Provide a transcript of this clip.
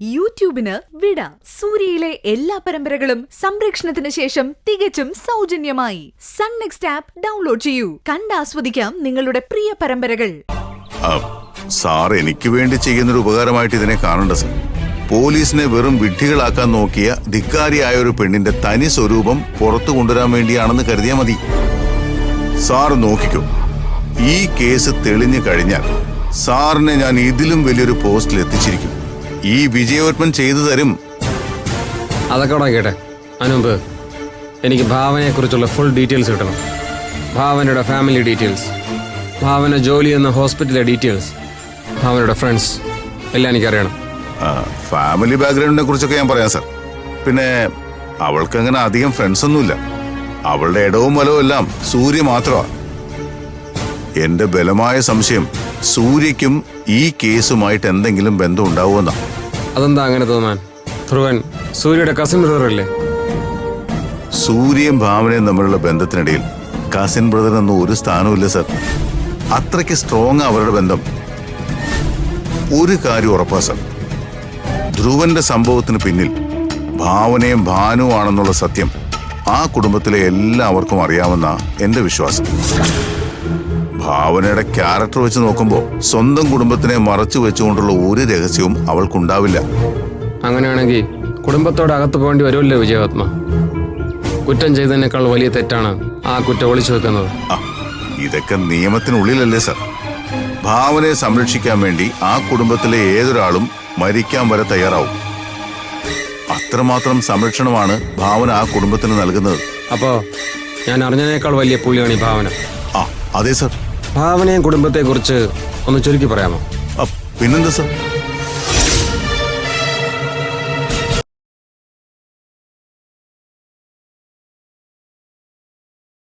യൂട്യൂബിന് വിട. സൂര്യയിലെ എല്ലാ പരമ്പരകളും സംരക്ഷണത്തിന് ശേഷം തികച്ചും സൗജന്യമായി സൺ നെക്സ്റ്റ് ആപ്പ് ഡൗൺലോഡ് ചെയ്യൂ. കണ്ടാസ്വദിക്കാം നിങ്ങളുടെ പ്രിയ പരമ്പരകൾ. സാർ എനിക്ക് വേണ്ടി ചെയ്യുന്നൊരു ഉപകാരമായിട്ട് ഇതിനെ കാണണ്ട സർ. പോലീസിനെ വെറും വിഡ്ഢികളാക്കാൻ നോക്കിയ ധിക്കാരിയായ ഒരു പെണ്ണിന്റെ തനി സ്വരൂപം പുറത്തു കൊണ്ടുവരാൻ വേണ്ടിയാണെന്ന് കരുതിയാൽ മതി. സാർ നോക്കിക്കോ, ഈ കേസ് തെളിഞ്ഞു കഴിഞ്ഞാൽ സാറിനെ ഞാൻ ഇതിലും വലിയൊരു പോസ്റ്റിൽ എത്തിച്ചിരിക്കും. ഈ വിജയോത്മൻ ചെയ്തു തരും. അതൊക്കെ കേട്ടെ. അതിനുമുമ്പ് എനിക്ക് ഭാവനയെ കുറിച്ചുള്ള ഫുൾ ഡീറ്റെയിൽസ് കിട്ടണം. ഭാവനയുടെ ഫാമിലി ഡീറ്റെയിൽസ്, ഭാവന ജോലി ചെയ്യുന്ന ഹോസ്പിറ്റലിലെ ഡീറ്റെയിൽസ്, ഭാവനയുടെ ഫ്രണ്ട്സ് എല്ലാം എനിക്കറിയണം. ഫാമിലി ബാക്ക്ഗ്രൗണ്ടിനെ കുറിച്ചൊക്കെ ഞാൻ പറയാം സാർ. പിന്നെ അവൾക്ക് അങ്ങനെ അധികം ഫ്രണ്ട്സ് ഒന്നുമില്ല. അവളുടെ ഇടവും വലവും എല്ലാം സൂര്യ മാത്രമാണ്. എന്റെ ബലമായ സംശയം സൂര്യയ്ക്കും ഈ കേസുമായിട്ട് എന്തെങ്കിലും ബന്ധം ഉണ്ടാവുമെന്നാ. അതെന്താ അങ്ങനെ തോന്നാൻ? ധ്രുവൻ സൂര്യയുടെ കസിൻ ബ്രദർ അല്ലേ? സൂര്യയും ഭാവനയും തമ്മിലുള്ള ബന്ധത്തിനിടയിൽ കസിൻ ബ്രദറിനൊന്നും ഒരു സ്ഥാനവുമില്ല സർ. അത്രയ്ക്ക് സ്ട്രോങ് അവരുടെ ബന്ധം. ഒരു കാര്യം ഉറപ്പാ സർ, ധ്രുവന്റെ സംഭവത്തിന് പിന്നിൽ ഭാവനയും ഭാനുവാണെന്നുള്ള സത്യം ആ കുടുംബത്തിലെ എല്ലാവർക്കും അറിയാമെന്നാ എന്റെ വിശ്വാസം. ഭാവനയുടെ ക്യാരക്ടർ വെച്ച് നോക്കുമ്പോൾ സ്വന്തം കുടുംബത്തിനെ മറച്ചു വെച്ചുകൊണ്ടുള്ള ഒരു രഹസ്യവും അവൾക്കുണ്ടാവില്ല. അങ്ങനെയാണെങ്കിൽ കുടുംബത്തോട് അകത്ത് പോകേണ്ടി വരുമല്ലോ വിജയാത്മ. കുറ്റം ചെയ്തതിനേക്കാൾ വലിയ തെറ്റാണ് ആ കുറ്റം ഒളിച്ചു വെക്കുന്നത്. ഇതൊക്കെ നിയമത്തിനുള്ളിലല്ലേ സർ. ഭാവനയെ സംരക്ഷിക്കാൻ വേണ്ടി ആ കുടുംബത്തിലെ ഏതൊരാളും മരിക്കാൻ വരെ തയ്യാറാവും. അത്രമാത്രം സംരക്ഷണമാണ് ഭാവന ആ കുടുംബത്തിന് നൽകുന്നത്. അപ്പോ ഞാൻ അറിഞ്ഞതിനേക്കാൾ വലിയ പുള്ളിയാണ് ഈ ഭാവന. അതെ സർ. ഭാവനയും കുടുംബത്തെ കുറിച്ച് ഒന്ന് ചുരുക്കി പറയാമോ? പിന്നെന്താ സർ?